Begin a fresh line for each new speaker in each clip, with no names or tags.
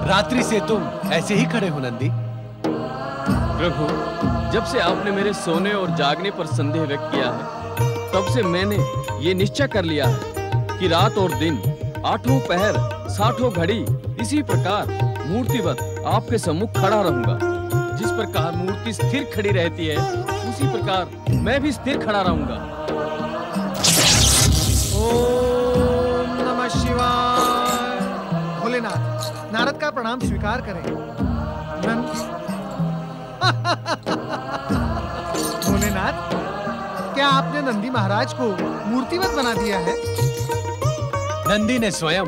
रात्रि से तुम ऐसे ही खड़े हो नंदी?
प्रभु, जब से आपने मेरे सोने और जागने पर संदेह व्यक्त किया है, तब से मैंने ये निश्चय कर लिया है कि रात और दिन, 8 पहर, 60 घड़ी इसी प्रकार मूर्तिवत आपके सम्मुख खड़ा रहूंगा। जिस प्रकार मूर्ति स्थिर खड़ी रहती है, उसी प्रकार मैं भी स्थिर खड़ा रहूंगा।
ओम नमः शिवाय। भोलेनाथ, नारद का प्रणाम स्वीकार करें। भोलेनाथ, क्या आपने नंदी महाराज को मूर्तिवत बना दिया है?
नंदी ने स्वयं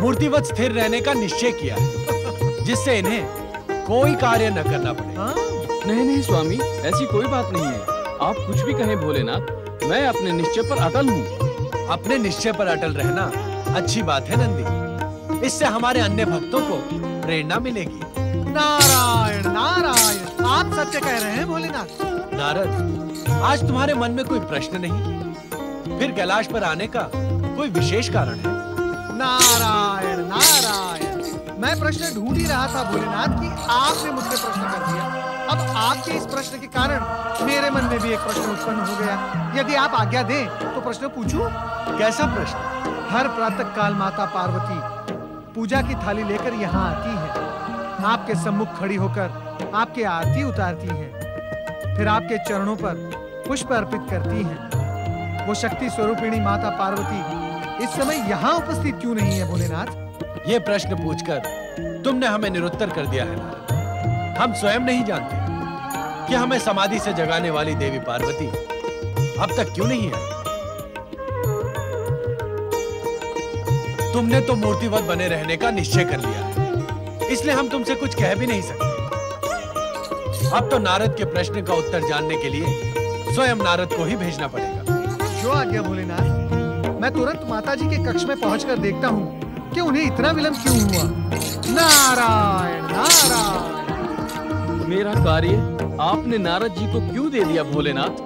मूर्तिवत स्थिर रहने का निश्चय किया है, जिससे इन्हें कोई कार्य न करना पड़े।
नहीं नहीं स्वामी, ऐसी कोई बात नहीं है। आप कुछ भी कहें भोलेनाथ, मैं अपने निश्चय पर अटल हूँ।
अपने निश्चय पर अटल रहना अच्छी बात है नंदी, इससे हमारे अन्य भक्तों को प्रेरणा मिलेगी।
नारायण नारायण, आप सत्य कह रहे हैं भोलेनाथ।
नारद, आज तुम्हारे मन में कोई प्रश्न नहीं? फिर कैलाश पर आने का कोई विशेष कारण है?
नारायण नारायण, मैं प्रश्न ढूंढ ही रहा था भोलेनाथ कि आपने मुझसे प्रश्न कर दिया। अब आपके इस प्रश्न के कारण मेरे मन में भी एक प्रश्न उत्पन्न हो गया। यदि आप आज्ञा दें तो प्रश्न पूछूं?
कैसा प्रश्न?
हर प्रातः काल माता पार्वती पूजा की थाली लेकर यहाँ आती है, आपके सम्मुख खड़ी होकर आपके आरती उतारती हैं, फिर आपके चरणों पर पुष्प अर्पित करती हैं। वो शक्ति स्वरूपिणी माता पार्वती इस समय यहाँ उपस्थित क्यों नहीं है भोलेनाथ?
ये प्रश्न पूछकर तुमने हमें निरुत्तर कर दिया है नारद। हम स्वयं नहीं जानते कि हमें समाधि से जगाने वाली देवी पार्वती अब तक क्यों नहीं है। तुमने तो मूर्तिवत बने रहने का निश्चय कर लिया है, इसलिए हम तुमसे कुछ कह भी नहीं सकते। अब तो नारद के प्रश्न का उत्तर जानने के लिए स्वयं नारद को ही भेजना पड़ेगा।
जो आज्ञा भोलेनाथ। मैं तुरंत माताजी के कक्ष में पहुंचकर देखता हूँ कि उन्हें इतना विलंब क्यों हुआ। नारायण नारायण।
मेरा कार्य आपने नारद जी को क्यों दे दिया भोलेनाथ?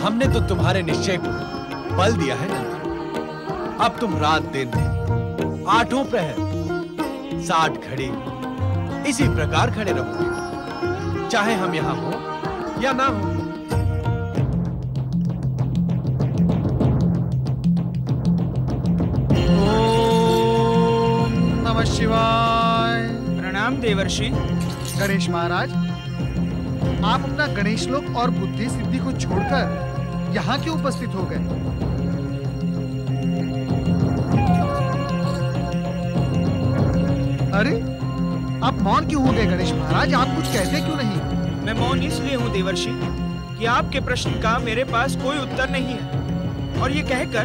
हमने तो तुम्हारे निश्चय को बल दिया है ना। अब तुम रात दिन 8 प्रहर 60 घड़ी इसी प्रकार खड़े रहोगे, चाहे हम यहाँ हो या ना हो।
ओम नमः शिवाय।
प्रणाम देवर्षि।
गणेश महाराज, आप अपना गणेश लोक और बुद्धि सिद्धि को छोड़कर यहाँ क्यों उपस्थित हो गए? अरे, आप मौन क्यों हो गए गणेश महाराज? आप कुछ कहते क्यों नहीं?
मैं मौन इसलिए हूँ देवर्षि कि आपके प्रश्न का मेरे पास कोई उत्तर नहीं है, और ये कहकर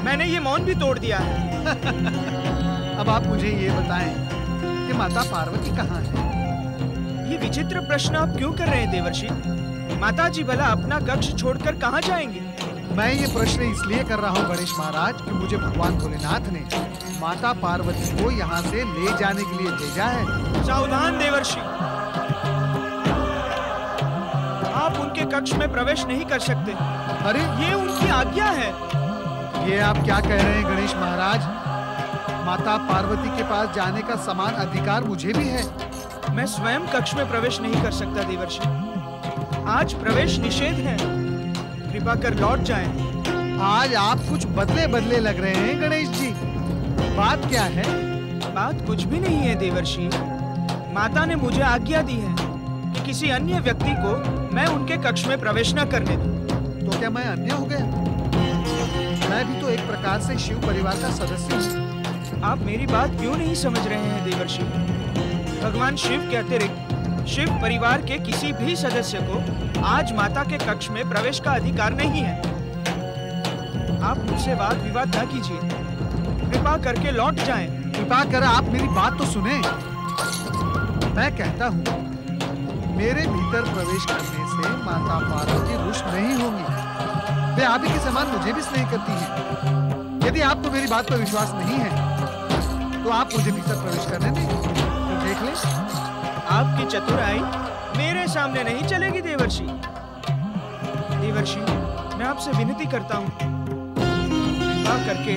मैंने ये मौन भी तोड़ दिया है।
अब आप मुझे ये बताएं कि माता पार्वती कहाँ है?
ये विचित्र प्रश्न आप क्यों कर रहे हैं देवर्षि? माता जी भला अपना कक्ष छोड़कर कहाँ जाएंगे?
मैं ये प्रश्न इसलिए कर रहा हूँ गणेश महाराज कि मुझे भगवान भोलेनाथ ने माता पार्वती को यहाँ से ले जाने के लिए भेजा है।
सावधान देवर्षि, आप उनके कक्ष में प्रवेश नहीं कर सकते।
अरे,
ये उनकी आज्ञा है।
ये आप क्या कह रहे हैं गणेश महाराज? माता पार्वती के पास जाने का समान अधिकार मुझे भी है।
मैं स्वयं कक्ष में प्रवेश नहीं कर सकता देवर्षि। आज प्रवेश निषेध है, कृपा कर लौट जाएं।
आज आप कुछ बदले बदले लग रहे हैं गणेश जी। बात क्या है?
बात कुछ भी नहीं है देवर्षि। माता ने मुझे आज्ञा दी है कि किसी अन्य व्यक्ति को मैं उनके कक्ष में प्रवेश न करने दूं।
तो क्या मैं अन्य हो गया? मैं भी तो एक प्रकार से शिव परिवार का सदस्य हूँ।
आप मेरी बात क्यों नहीं समझ रहे हैं देवर्षि? भगवान शिव के अतिरिक्त शिव परिवार के किसी भी सदस्य को आज माता के कक्ष में प्रवेश का अधिकार नहीं है। आप मुझसे वाद विवाद न कीजिए, कृपा करके लौट जाएं।
कृपा कर आप मेरी बात तो सुने। मैं कहता हूँ, मेरे भीतर प्रवेश करने से माता पार्वती रुष्ट नहीं होंगी। वे आप ही के समान मुझे भी स्नेह करती हैं। यदि आपको मेरी बात पर विश्वास नहीं है तो आप मुझे भीतर प्रवेश करने दें, तो देख लें।
आपकी चतुराई मेरे सामने नहीं चलेगी देवर्षि। देवर्षि, मैं आपसे विनती करता हूँ, कृपा करके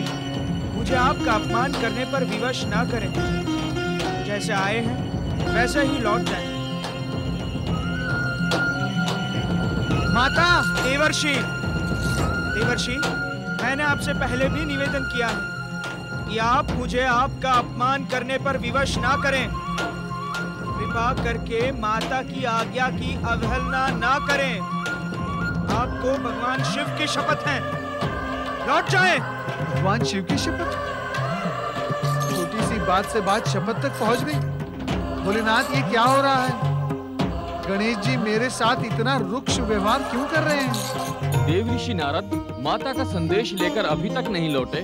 मुझे आपका अपमान करने पर विवश ना करें। जैसे आए हैं वैसे ही लौट जाएं।
माता!
देवर्षि, देवर्षि, मैंने आपसे पहले भी निवेदन किया है कि आप मुझे आपका अपमान करने पर विवश ना करें। कृपा करके माता की आज्ञा की अवहेलना ना करें। आपको भगवान शिव की शपथ है, लौट जाएं।
भगवान शिव की शपथ? छोटी सी बात से बात शपथ तक पहुंच गई। भोलेनाथ, ये क्या हो रहा है? गणेश जी मेरे साथ इतना रुक्ष व्यवहार क्यों कर रहे हैं?
देव ऋषि नारद माता का संदेश लेकर अभी तक नहीं लौटे।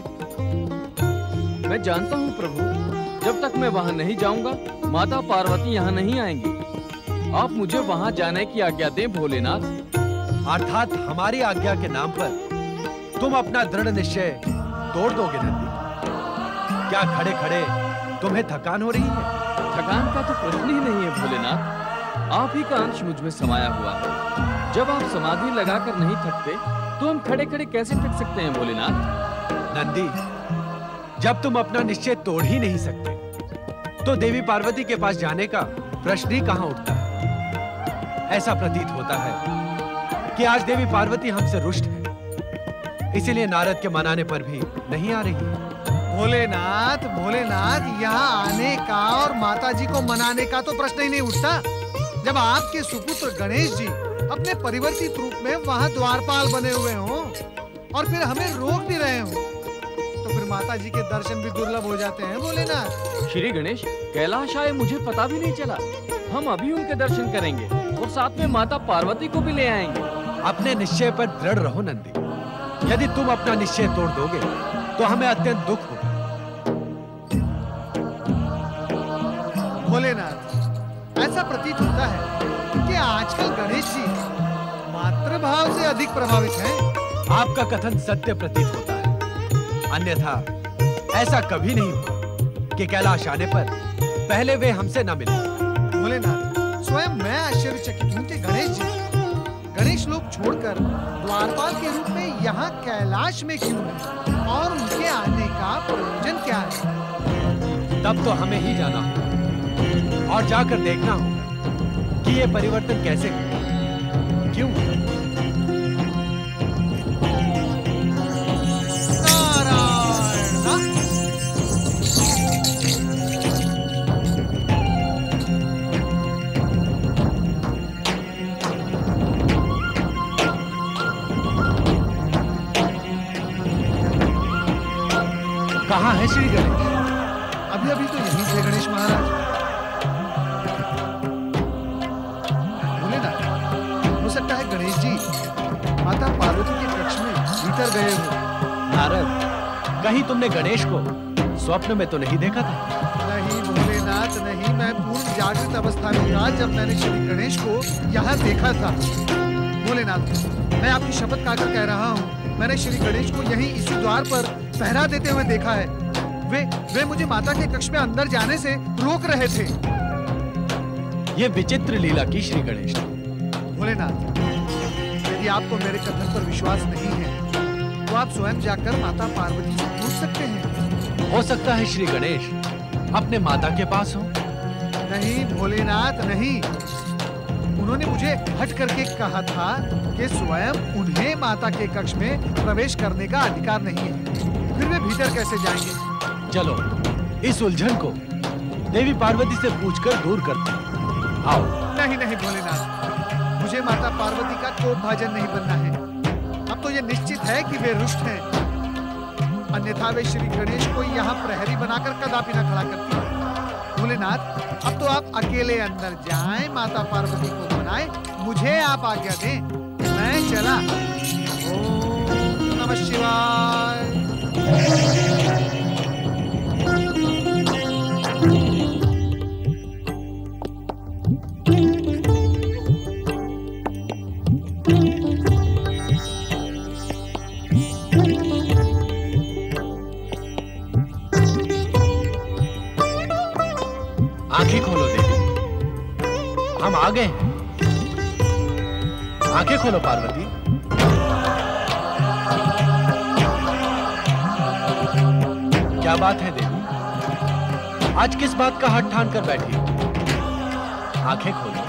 मैं जानता हूँ प्रभु, जब तक मैं वहाँ नहीं जाऊंगा माता पार्वती यहाँ नहीं आएंगी। आप मुझे वहाँ जाने की आज्ञा दें भोलेनाथ।
अर्थात हमारी आज्ञा के नाम पर तुम अपना दृढ़ निश्चय तोड़ दोगे नंदी? क्या खड़े खड़े तुम्हें थकान हो रही है?
थकान का तो प्रश्न ही नहीं है भोलेनाथ। आप ही का अंश मुझ में समाया हुआ है। जब आप समाधि लगाकर नहीं थकते तो हम खड़े खड़े कैसे थक सकते हैं भोलेनाथ?
नंदी, जब तुम अपना निश्चय तोड़ ही नहीं सकते तो देवी पार्वती के पास जाने का प्रश्न ही कहां उठता है। ऐसा प्रतीत होता है कि आज देवी पार्वती हमसे रुष्ट है, इसीलिए नारद के मनाने पर भी नहीं आ रही है।
भोलेनाथ, भोलेनाथ, यहाँ आने का और माताजी को मनाने का तो प्रश्न ही नहीं उठता। जब आपके सुपुत्र गणेश जी अपने परिवर्तित रूप में वहाँ द्वारपाल बने हुए हों और फिर हमें रोक भी रहे हों, तो फिर माताजी के दर्शन भी दुर्लभ हो जाते हैं भोलेनाथ।
श्री गणेश, कैलाश आए मुझे पता भी नहीं चला। हम अभी उनके दर्शन करेंगे और साथ में माता पार्वती को भी ले आएंगे।
अपने निश्चय पर दृढ़ रहो नंदी। यदि तुम अपना निश्चय तोड़ दोगे तो हमें अत्यंत दुख होगा।
भोलेनाथ, ऐसा प्रतीत होता है कि आजकल गणेश जी मातृभाव से अधिक प्रभावित हैं।
आपका कथन सत्य प्रतीत होता है, अन्यथा ऐसा कभी नहीं हुआ कि कैलाश आने पर पहले वे हमसे न मिले।
भोलेनाथ, स्वयं मैं आश्चर्यचकित हूँ कि गणेश लोग छोड़कर द्वारपाल के रूप में यहाँ कैलाश में क्यों हैं और उनके आने का प्रयोजन क्या है?
तब तो हमें ही जाना होगा और जाकर देखना होगा कि ये परिवर्तन कैसे हुआ, क्यों हुआ। कहाँ है श्री गणेश?
अभी तो यहीं थे गणेश महाराज। भोलेनाथ, हो सकता है गणेश जी माता पार्वती के कक्ष में भीतर गए हो।
नारद, कहीं तुमने गणेश को स्वप्न में तो नहीं देखा था?
नहीं भोलेनाथ, नहीं। मैं पूर्ण जागृत अवस्था में था जब मैंने श्री गणेश को यहाँ देखा था। भोलेनाथ, मैं आपकी शपथ खाकर कह रहा हूँ, मैंने श्री गणेश को यहीं इसी द्वार पर पहरा देते हुए देखा है। वे मुझे माता के कक्ष में अंदर जाने से रोक रहे थे।
ये विचित्र लीला की श्री गणेश।
भोलेनाथ, यदि आपको मेरे कथन पर विश्वास नहीं है तो आप स्वयं जाकर माता पार्वती से पूछ सकते हैं।
हो सकता है श्री गणेश अपने माता के पास हो।
नहीं भोलेनाथ, नहीं। उन्होंने मुझे हट करके कहा था कि स्वयं उन्हें माता के कक्ष में प्रवेश करने का अधिकार नहीं है। फिर वे भीतर कैसे जाएंगे?
चलो इस उलझन को देवी पार्वती से पूछकर दूर करते हैं। आओ।
नहीं नहीं भोलेनाथ, मुझे माता पार्वती का कोप भाजन नहीं बनना है। अब तो ये निश्चित है कि वे रुष्ट हैं, अन्यथा वे श्री गणेश को यहाँ प्रहरी बनाकर कदापि न खड़ा करती। भोलेनाथ, अब तो आप अकेले अंदर जाएं, माता पार्वती को मनाएं, मुझे आप आज्ञा दें, मैं चला। ओम नमः शिवाय।
आंखें खोलो देवी, हम आ गए हैं। आंखें खोलो पार्वती। क्या बात है देवी, आज किस बात का हट ठान कर बैठी? आंखें खोलो।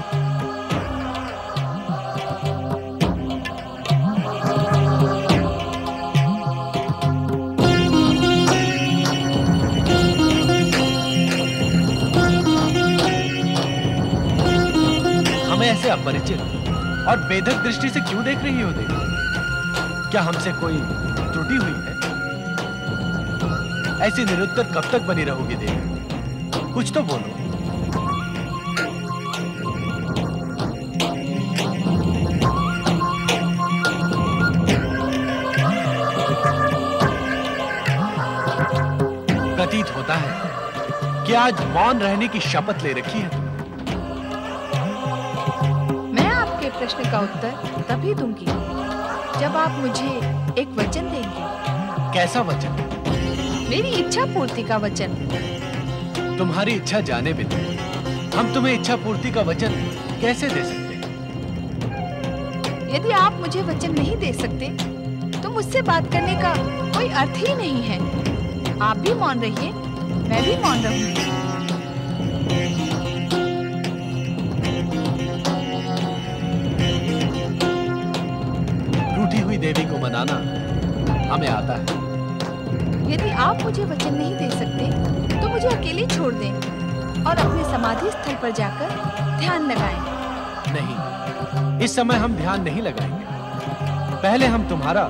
हमें ऐसे अपरिचित और बेधक दृष्टि से क्यों देख रही हो देवी? क्या हमसे कोई त्रुटि हुई है? ऐसी निरुत्तर कब तक बनी रहोगी देवी? कुछ तो बोलो। प्रतीत होता है कि आज मौन रहने की शपथ ले रखी है।
मैं आपके प्रश्न का उत्तर तभी दूंगी जब आप मुझे एक वचन देंगे।
कैसा वचन?
मेरी इच्छा पूर्ति का वचन।
तुम्हारी इच्छा जाने बिना हम तुम्हें इच्छा पूर्ति का वचन कैसे दे सकते?
यदि आप मुझे वचन नहीं दे सकते तो मुझसे बात करने का कोई अर्थ ही नहीं है। आप भी मौन रहिए, मैं भी मौन रहूंगी।
रूठी हुई देवी को मनाना हमें आता है।
यदि आप मुझे वचन नहीं दे सकते तो मुझे अकेले छोड़ दें और अपने समाधि स्थल पर जाकर ध्यान लगाएं।
नहीं, इस समय हम ध्यान नहीं लगाएंगे। पहले हम तुम्हारा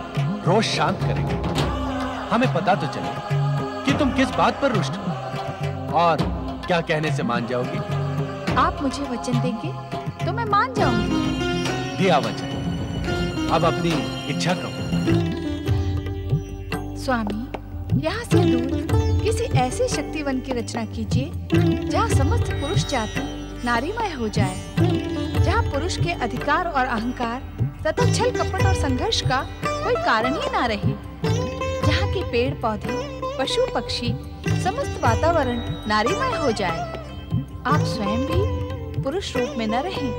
रोष शांत करेंगे। हमें पता तो चले कि तुम किस बात पर रुष्ट हो और क्या कहने से मान जाओगी।
आप मुझे वचन देंगे तो मैं मान जाऊंगी।
दिया वचन, अब अपनी इच्छा कहो।
स्वामी, यहाँ से दूर किसी ऐसे शक्तिवन की रचना कीजिए जहाँ समस्त पुरुष जाति नारीमय हो जाए, जहाँ पुरुष के अधिकार और अहंकार तथा छल कपट और संघर्ष का कोई कारण ही ना रहे, जहाँ के पेड़ पौधे पशु पक्षी समस्त वातावरण नारीमय हो जाए। आप स्वयं भी पुरुष रूप में न रहें,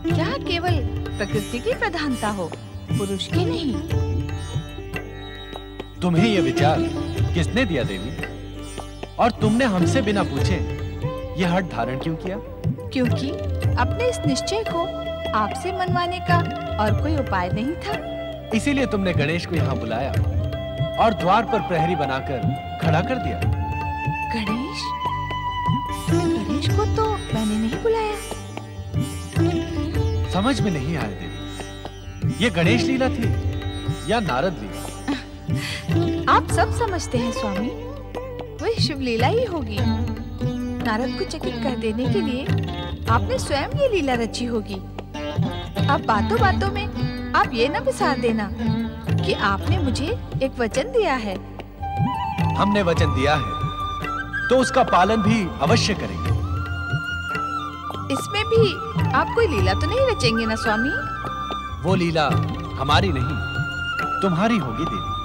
जहाँ केवल प्रकृति की प्रधानता हो, पुरुष की नहीं।
तुम्हें यह विचार किसने दिया देवी? और तुमने हमसे बिना पूछे यह हठ धारण क्यों किया?
क्योंकि अपने इस निश्चय को आपसे मनवाने का और कोई उपाय नहीं था।
इसीलिए तुमने गणेश को यहाँ बुलाया और द्वार पर प्रहरी बनाकर खड़ा कर दिया।
गणेश? गणेश को तो मैंने नहीं बुलाया।
समझ में नहीं आया देवी, ये गणेश लीला थी या नारद लीला?
आप सब समझते हैं स्वामी, वही शिव लीला ही होगी। नारद को चकित कर देने के लिए आपने स्वयं ये लीला रची होगी। अब बातों बातों में आप ये न विसार देना कि आपने मुझे एक वचन दिया है।
हमने वचन दिया है तो उसका पालन भी अवश्य करेंगे।
इसमें भी आप कोई लीला तो नहीं रचेंगे ना स्वामी?
वो लीला हमारी नहीं, तुम्हारी होगी देवी।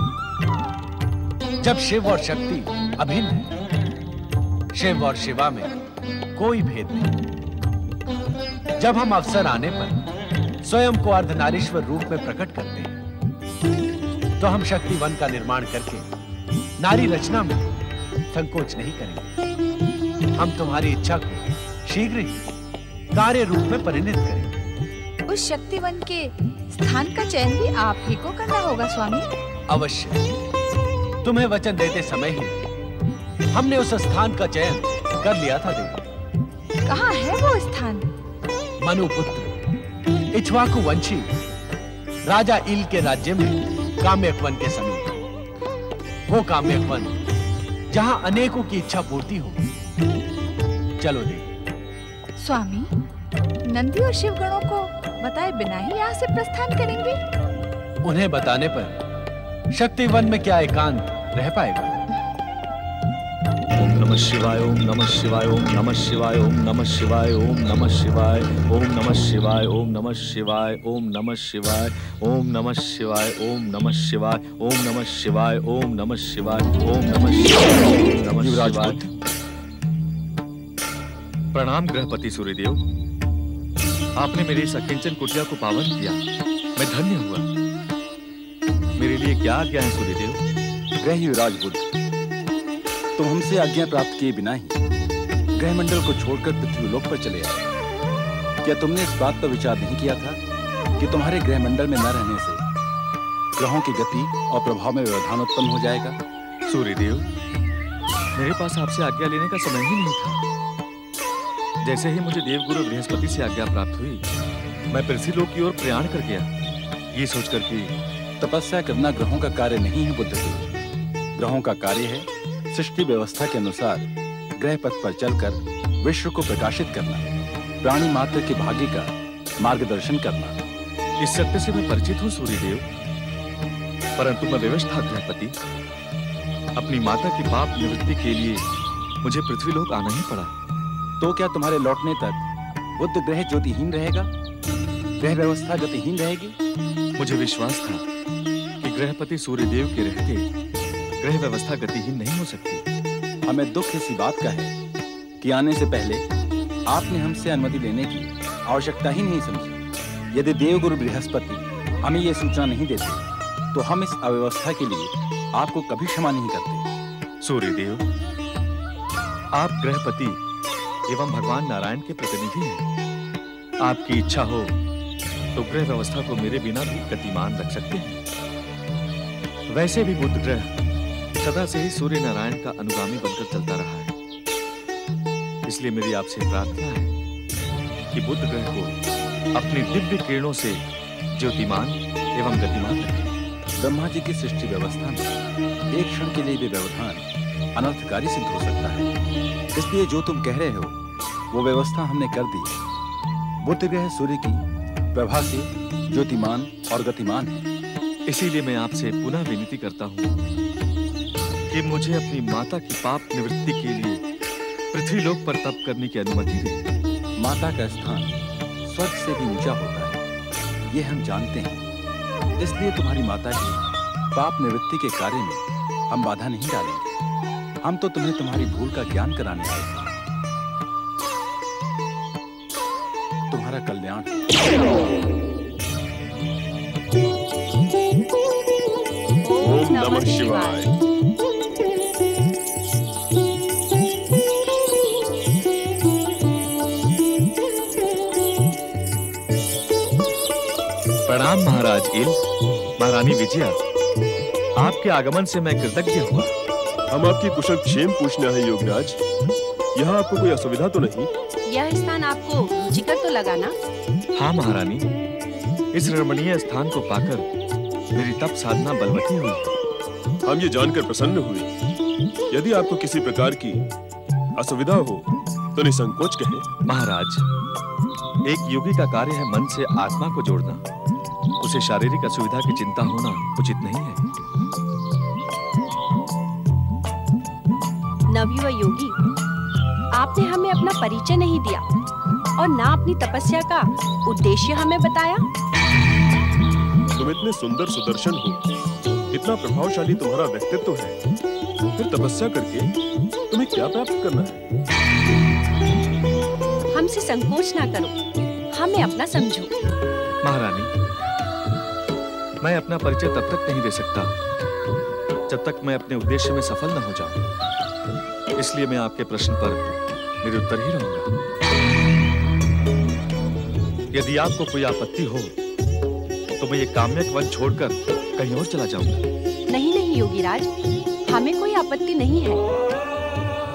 जब शिव और शक्ति अभिन्न है, शिव और शिवा में कोई भेद नहीं। जब हम अवसर आने पर स्वयं को अर्धनारीश्वर रूप में प्रकट करते हैं, तो हम शक्ति वन का निर्माण करके नारी रचना में संकोच नहीं करेंगे। हम तुम्हारी इच्छा को शीघ्र ही कार्य रूप में परिणित करेंगे।
उस शक्तिवन के स्थान का चयन भी आप ही को करना होगा स्वामी।
अवश्य। तुम्हें वचन देते समय ही हमने उस स्थान का चयन कर लिया था देवी।
कहाँ है वो स्थान?
मनुपुत्र इक्ष्वाकु वंशी राजा इल के राज्य में काम्यक वन के समीप। वो काम्यक वन जहाँ अनेकों की इच्छा पूर्ति हो। चलो देवी।
स्वामी, नंदी और शिवगणों को बताए बिना ही यहाँ से प्रस्थान करेंगे?
उन्हें बताने पर शक्ति वन में क्या एकांत रह पाएगा?
ओम नमः शिवाय, ओम नमः शिवाय, ओम नमः शिवाय, ओम नमः शिवाय, ओम नमः शिवाय, ओम नमः शिवाय, ओम नमः शिवाय, ओम नमः शिवाय, ओम नमः शिवाय, ओम नमः शिवाय, ओम नमः शिवाय, ओम नमः शिवाय, ओम नमः शिवाय, ओम नमः शिवाय।
प्रणाम गृहपति सूर्यदेव, आपने मेरी इस अकिंचन कुटिया को पावन किया, मैं धन्य हुआ। मेरे लिए क्या आज्ञा है सूर्यदेव?
ग्रह युवराज बुद्ध, तुम हमसे आज्ञा प्राप्त किए बिना ही ग्रहमंडल को छोड़कर पृथ्वीलोक पर चले आए। क्या तुमने इस बात पर विचार नहीं किया था कि तुम्हारे ग्रहमंडल में न रहने से ग्रहों की गति और प्रभाव में व्यवधान उत्पन्न हो जाएगा?
सूर्यदेव, मेरे पास आपसे आज्ञा लेने का समय ही नहीं था। जैसे ही मुझे देवगुरु बृहस्पति से आज्ञा प्राप्त हुई, मैं पृथ्वीलोक की ओर प्रयाण कर गया, ये सोचकर कि
तपस्या करना ग्रहों का कार्य नहीं है बुद्धदेव। ग्रहों का कार्य है सृष्टि व्यवस्था के अनुसार ग्रह पथ पर चलकर विश्व को प्रकाशित करना, प्राणी मात्र के भाग्य का मार्गदर्शन करना।
इस सत्य से मैं परिचित हूँ सूर्यदेव, परंतु मैं व्यवस्था गृहपति, अपनी माता की पाप निवृत्ति के लिए मुझे पृथ्वीलोक आना ही पड़ा।
तो क्या तुम्हारे लौटने तक बुद्ध ग्रह ज्योतिहीन रहेगा, ग्रह व्यवस्था गतिहीन रहेगी?
मुझे विश्वास था कि गृहपति सूर्यदेव के रहते ग्रह व्यवस्था गतिहीन नहीं हो सकती।
हमें दुख इसी बात का है कि आने से पहले आपने हमसे अनुमति लेने की आवश्यकता ही नहीं समझी। यदि देवगुरु बृहस्पति हमें यह सूचना नहीं देते तो हम इस अव्यवस्था के लिए आपको कभी क्षमा नहीं करते।
सूर्यदेव, आप गृहपति एवं भगवान नारायण के प्रतिनिधि हैं। आपकी इच्छा हो तो ग्रह व्यवस्था को मेरे बिना भी गतिमान रख सकते हैं। वैसे भी बुध ग्रह सदा से ही सूर्य नारायण का अनुगामी बनकर चलता रहा है। इसलिए मेरी आपसे प्रार्थना है कि बुध ग्रह को अपनी दिव्य किरणों से ज्योतिमान एवं गतिमान रखें।
ब्रह्मा जी की सृष्टि व्यवस्था में एक क्षण के लिए भी व्यवधान अनर्थकारी सिद्ध हो सकता है। इसलिए जो तुम कह रहे हो वो व्यवस्था हमने कर दी है। बुध ग्रह सूर्य की प्रभा से ज्योतिमान और गतिमान है।
इसीलिए मैं आपसे पुनः विनती करता हूँ कि मुझे अपनी माता की पाप निवृत्ति के लिए पृथ्वीलोक पर तप करने की अनुमति दें।
माता का स्थान स्वर्ग से भी ऊंचा होता है, ये हम जानते हैं। इसलिए तुम्हारी माता की पाप निवृत्ति के कार्य में हम बाधा नहीं डालेंगे। हम तो तुम्हें तुम्हारी भूल का ज्ञान कराने आए थे। तुम्हारा कल्याण।
ओम नमः शिवाय।
प्रणाम महाराज इल, महारानी विजया, आपके आगमन से मैं कृतज्ञ हुआ।
हम आपकी कुशल क्षेम पूछना है योगराज। यहाँ आपको कोई असुविधा तो नहीं?
यह स्थान आपको रुचिकर तो लगा ना?
हाँ महारानी, इस रमणीय स्थान को पाकर मेरी तप साधना बलवती हुई है।
हम ये जानकर प्रसन्न हुए। यदि आपको किसी प्रकार की असुविधा हो तो निसंकोच कहें।
महाराज, एक योगी का कार्य है मन से आत्मा को जोड़ना। उसे शारीरिक असुविधा की चिंता होना उचित नहीं है।
नवयुवा योगी, आपने हमें अपना परिचय नहीं दिया और ना अपनी तपस्या का उद्देश्य हमें बताया।
तुम इतने सुंदर सुदर्शन हो, इतना प्रभावशाली तुम्हारा व्यक्तित्व है, फिर तपस्या करके तुम्हें क्या प्राप्त करना है?
हमसे संकोच ना करो, हमें अपना समझो।
महारानी, मैं अपना परिचय तब तक नहीं दे सकता जब तक मैं अपने उद्देश्य में सफल न हो जाऊं। इसलिए मैं आपके प्रश्न पर निरुत्तर ही रहूंगा। यदि आपको कोई आपत्ति हो तो मैं ये काम्यक वन छोड़कर कहीं और चला जाऊंगा।
नहीं नहीं योगीराज, हमें कोई आपत्ति नहीं है।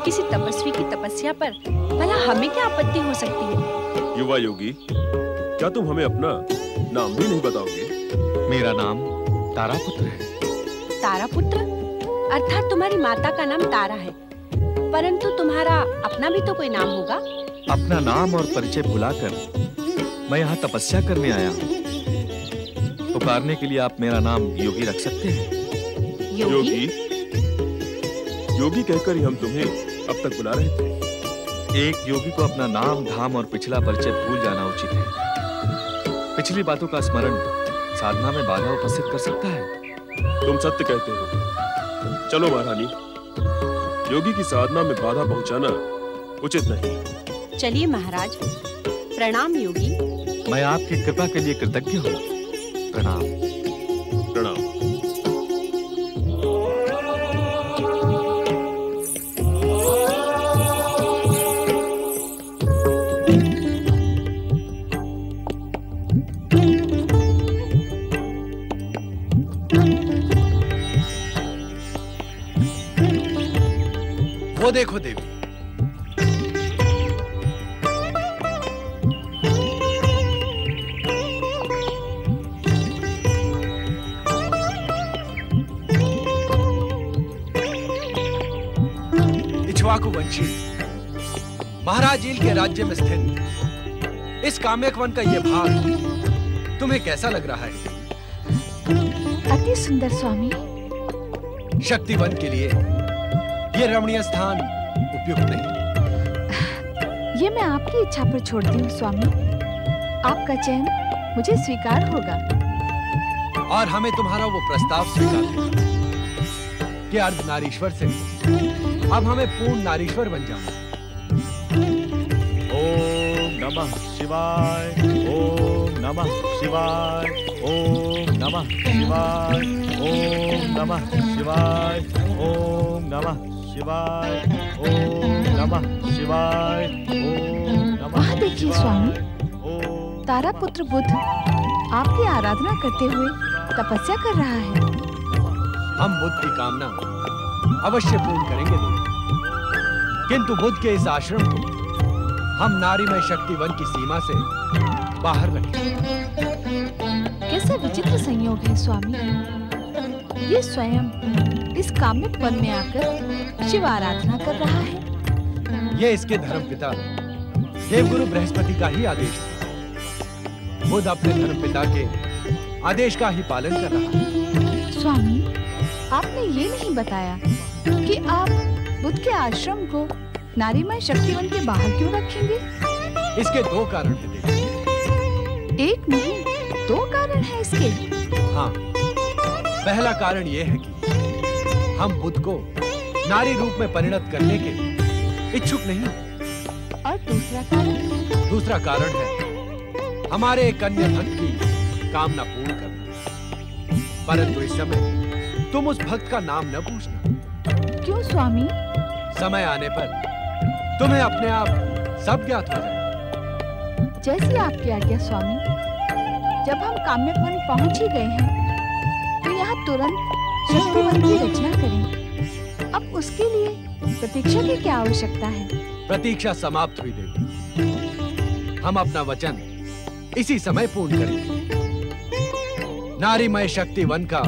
किसी तपस्वी की तपस्या पर भला हमें क्या आपत्ति हो सकती है?
युवा योगी, क्या तुम हमें अपना नाम भी नहीं बताओगे?
मेरा नाम तारापुत्र है।
तारापुत्र? अर्थात तुम्हारी माता का नाम तारा है, परंतु तुम्हारा अपना भी तो कोई नाम होगा।
अपना नाम और परिचय भुलाकर मैं यहाँ तपस्या करने आया हूँ। पुकारने के लिए आप मेरा नाम योगी रख सकते हैं।
योगी?
योगी कहकर ही हम तुम्हें अब तक बुला रहे थे।
एक योगी को अपना नाम, धाम और पिछला परिचय भूल जाना उचित है। पिछली बातों का स्मरण साधना में बाधा उपस्थित कर सकता है।
तुम सत्य कहते हो। चलो महारानी, योगी की साधना में बाधा पहुंचाना उचित नहीं।
चलिए महाराज। प्रणाम योगी।
मैं आपकी कृपा के लिए कृतज्ञ हूँ। प्रणाम।
प्रणाम।
वो देखो देवी, इक्ष्वाकु वंशी महाराज ईल के राज्य में स्थित इस काम्यक वन का यह भाग तुम्हें कैसा लग रहा है?
अति सुंदर स्वामी।
शक्ति वन के लिए ये रमणीय स्थान उपयुक्त नहीं।
ये मैं आपकी इच्छा पर छोड़ती हूँ स्वामी। आपका चयन मुझे स्वीकार होगा।
और हमें तुम्हारा वो प्रस्ताव स्वीकार है कि अर्ध नारीश्वर से अब हमें पूर्ण नारीश्वर बन जाओ।
ओम नमः शिवाय, ओम नमः शिवाय, ओम नमः शिवाय, ओम नमः शिवाय, ओम नमः शिवाय, ओम नमः शिवाय, ओम नमः।
वहाँ देखिए स्वामी, तारापुत्र बुद्ध आपकी आराधना करते हुए तपस्या कर रहा है।
हम बुद्ध की कामना अवश्य पूर्ण करेंगे देवी, किंतु बुद्ध के इस आश्रम को हम नारीमय शक्ति वन की सीमा से बाहर रखेंगे।
कैसा विचित्र संयोग है स्वामी। ये स्वयं इस काम्यक वन में आकर शिव आराधना कर रहा है।
ये इसके धर्मपिता देवगुरु बृहस्पति का ही आदेश था। बुद्ध अपने धर्मपिता के आदेश का ही पालन कर रहा है।
स्वामी, आपने ये नहीं बताया कि आप बुद्ध के आश्रम को नारीमय शक्तिवन के बाहर क्यों रखेंगे?
इसके दो कारण हैं देवी।
एक नहीं, दो कारण हैं इसके।
हाँ, पहला कारण यह है कि हम बुद्ध को नारी रूप में परिणत करने के इच्छुक नहीं।
और दूसरा कारण?
दूसरा कारण है हमारे एक अन्य भक्त की कामना पूर्ण करना। परंतु इस समय तुम उस भक्त का नाम न पूछना।
क्यों स्वामी?
समय आने पर तुम्हें अपने आप सब ज्ञात हो जाए।
जैसी आपकी आज्ञा स्वामी। जब हम काम्यक वन पहुंच ही गए हैं तो यहाँ तुरंत शक्ति वन की रचना करें। अब उसके लिए प्रतीक्षा की क्या आवश्यकता है?
प्रतीक्षा समाप्त हुई देवी। हम अपना वचन इसी समय पूर्ण करेंगे। नारीमय शक्ति वन का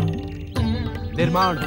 निर्माण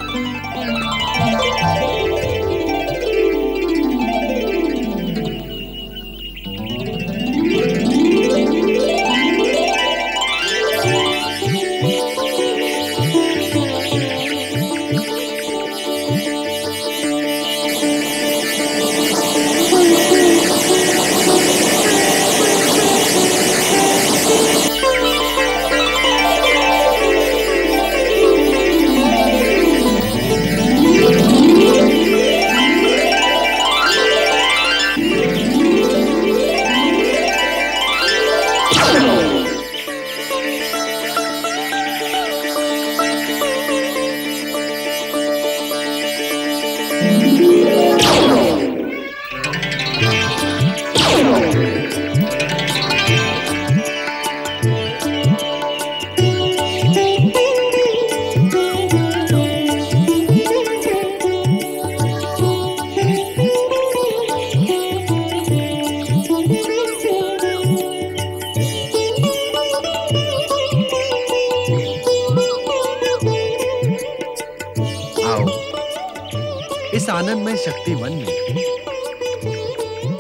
आनंदमय शक्ति वन में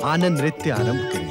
आनंद नृत्य आरंभ करें।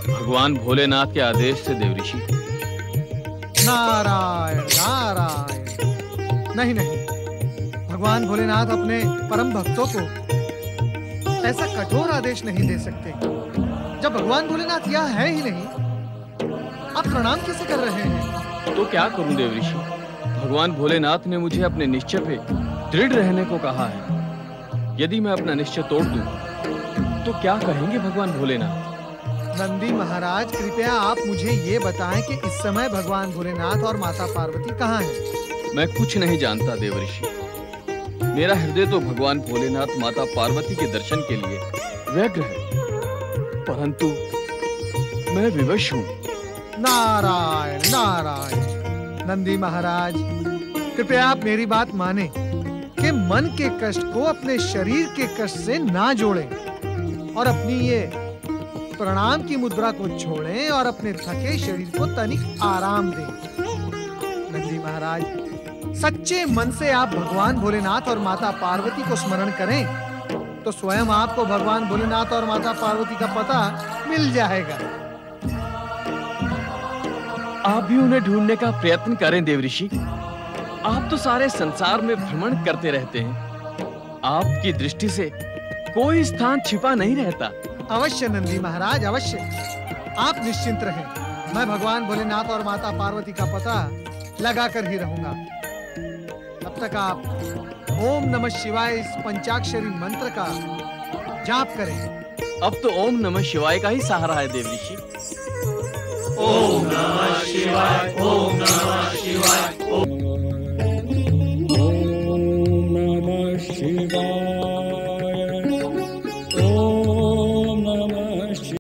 भगवान भोलेनाथ के आदेश से देवऋषि।
नारायण नारायण। नहीं नहीं, भगवान भोलेनाथ अपने परम भक्तों को ऐसा कठोर आदेश नहीं दे सकते। जब भगवान भोलेनाथ यह है ही नहीं, आप प्रणाम कैसे कर रहे हैं?
तो क्या करूं देवऋषि, भगवान भोलेनाथ ने मुझे अपने निश्चय पे दृढ़ रहने को कहा है। यदि मैं अपना निश्चय तोड़ दूं, तो क्या कहेंगे भगवान भोलेनाथ?
नंदी महाराज, कृपया आप मुझे ये बताएं कि इस समय भगवान भोलेनाथ और माता पार्वती कहाँ हैं?
मैं कुछ नहीं जानता देवऋषि। मेरा हृदय तो भगवान भोलेनाथ माता पार्वती के दर्शन के लिए व्यग्र है, परंतु मैं विवश हूँ।
नारायण नारायण। नंदी महाराज, कृपया आप मेरी बात माने कि मन के कष्ट को अपने शरीर के कष्ट से ना जोड़ें और अपनी ये प्रणाम की मुद्रा को छोड़ें और अपने थके शरीर को तनिक आराम दें। नंदी महाराज, सच्चे मन से आप भगवान भोलेनाथ और माता पार्वती को स्मरण करें तो स्वयं आपको भगवान भोलेनाथ और माता पार्वती का पता मिल जाएगा।
आप भी उन्हें ढूंढने का प्रयत्न करें देवऋषि। आप तो सारे संसार में भ्रमण करते रहते हैं। आपकी दृष्टि से कोई स्थान छिपा नहीं रहता।
अवश्य नंदी महाराज, अवश्य। आप निश्चिंत रहें, मैं भगवान भोलेनाथ और माता पार्वती का पता लगा कर ही रहूंगा। तब तक आप ओम नमः शिवाय इस पंचाक्षरी मंत्र का जाप करें।
अब तो ओम नमः शिवाय का ही सहारा है देवऋषि।
ओम नमः शिवाय, ओम नमः शिवाय।